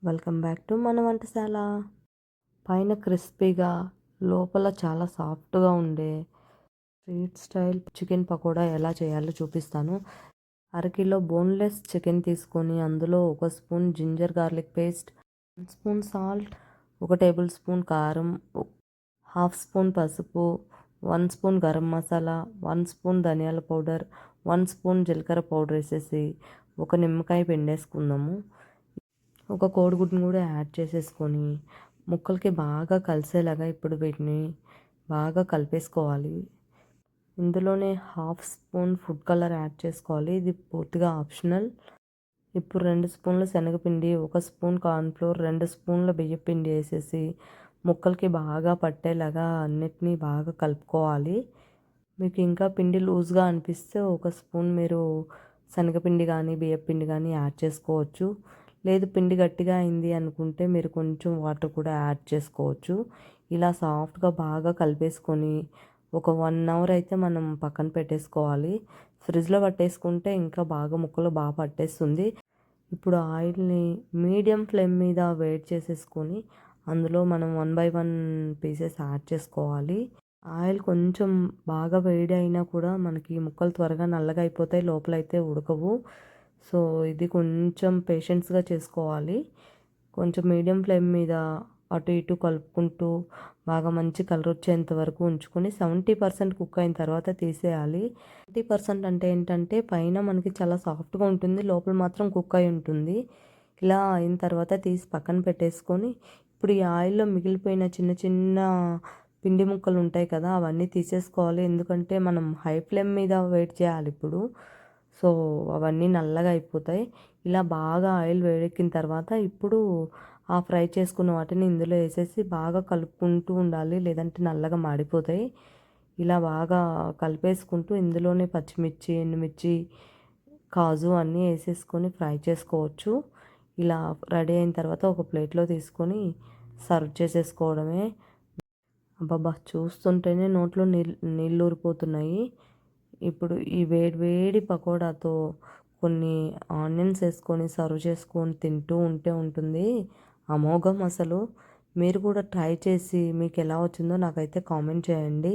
Welcome back to మన వంటశాల. పైన క్రిస్పీగా, లోపల చాలా సాఫ్ట్‌గా ఉండే స్ట్రీట్ స్టైల్ చికెన్ పకోడా ఎలా చేయాలో చూపిస్తాను. అరకిలో బోన్‌లెస్ చికెన్ తీసుకొని అందులో 1 spoon ginger garlic paste, 1 spoon salt, 1 tablespoon కారం, హాఫ్ స్పూన్ పసుపు, 1 స్పూన్ గరం మసాలా, 1 స్పూన్ ధనియాల పౌడర్, 1 స్పూన్ జీలకర్ర పౌడర్ వేసేసి ఒక నిమ్మకాయ పిండేసుకుందాము. ఒక కోడిగుడ్డుని కూడా యాడ్ చేసేసుకొని ముక్కలకి బాగా కలిసేలాగా ఇప్పుడు వీటిని బాగా కలిపేసుకోవాలి. ఇందులోనే half spoon food colour add చేసుకోవాలి. ఇది పూర్తిగా ఆప్షనల్. ఇప్పుడు 2 స్పూన్ల శనగపిండి, 1 స్పూన్ కార్న్‌ఫ్లోర్, 2 స్పూన్ల బియ్యపిండి వేసేసి ముక్కలకి బాగా పట్టేలాగా అన్నిటినీ బాగా కలుపుకోవాలి. మీకు ఇంకా పిండి లూజ్గా అనిపిస్తే 1 స్పూన్ మీరు శనగపిండి కానీ బియ్యపిండి కానీ యాడ్ చేసుకోవచ్చు. లేదు పిండి గట్టిగా అయింది అనుకుంటే మీరు కొంచెం వాటర్ కూడా యాడ్ చేసుకోవచ్చు. ఇలా సాఫ్ట్గా బాగా కలిపేసుకొని ఒక 1 అవర్ అయితే మనం పక్కన పెట్టేసుకోవాలి. ఫ్రిడ్జ్లో పట్టేసుకుంటే ఇంకా బాగా ముక్కలు బాగా పట్టేస్తుంది. ఇప్పుడు ఆయిల్ని మీడియం ఫ్లేమ్ మీద వేడి చేసేసుకొని అందులో మనం 1 బై 1 పీసెస్ యాడ్ చేసుకోవాలి. ఆయిల్ కొంచెం బాగా వేడి అయినా కూడా మనకి ముక్కలు త్వరగా నల్లగా అయిపోతాయి, లోపలైతే ఉడకవు. సో ఇది కొంచెం పేషెన్స్గా చేసుకోవాలి. కొంచెం మీడియం ఫ్లేమ్ మీద అటు ఇటు కలుపుకుంటూ బాగా మంచి కలర్ వచ్చేంత వరకు ఉంచుకొని 70% కుక్ అయిన తర్వాత తీసేయాలి. 70% అంటే ఏంటంటే పైన మనకి చాలా సాఫ్ట్గా ఉంటుంది, లోపల మాత్రం కుక్ అయి ఉంటుంది. ఇలా అయిన తర్వాత తీసి పక్కన పెట్టేసుకొని ఇప్పుడు ఈ ఆయిల్లో మిగిలిపోయిన చిన్న చిన్న పిండి ముక్కలు ఉంటాయి కదా, అవన్నీ తీసేసుకోవాలి. ఎందుకంటే మనం హై ఫ్లేమ్ మీద వెయిట్ చేయాలి ఇప్పుడు. సో అవన్నీ నల్లగా అయిపోతాయి. ఇలా బాగా ఆయిల్ వేడెక్కిన తర్వాత ఇప్పుడు ఆ ఫ్రై చేసుకున్న వాటిని ఇందులో వేసేసి బాగా కలుపుకుంటూ ఉండాలి, లేదంటే నల్లగా మాడిపోతాయి. ఇలా బాగా కలిపేసుకుంటూ ఇందులోనే పచ్చిమిర్చి, ఎండుమిర్చి, కాజు అన్నీ వేసేసుకొని ఫ్రై చేసుకోవచ్చు. ఇలా రెడీ అయిన తర్వాత ఒక ప్లేట్లో తీసుకొని సర్వ్ చేసేసుకోవడమే. అబ్బబ్బా! చూస్తుంటేనే నోట్లో నీళ్ళు ఊరిపోతున్నాయి. ఇప్పుడు ఈ వేడి వేడి పకోడాతో కొన్ని ఆనియన్స్ వేసుకొని సర్వ్ చేసుకొని తింటూ ఉంటే ఉంటుంది అమోఘం అసలు. మీరు కూడా ట్రై చేసి మీకు ఎలా వచ్చిందో నాకైతే కామెంట్ చేయండి.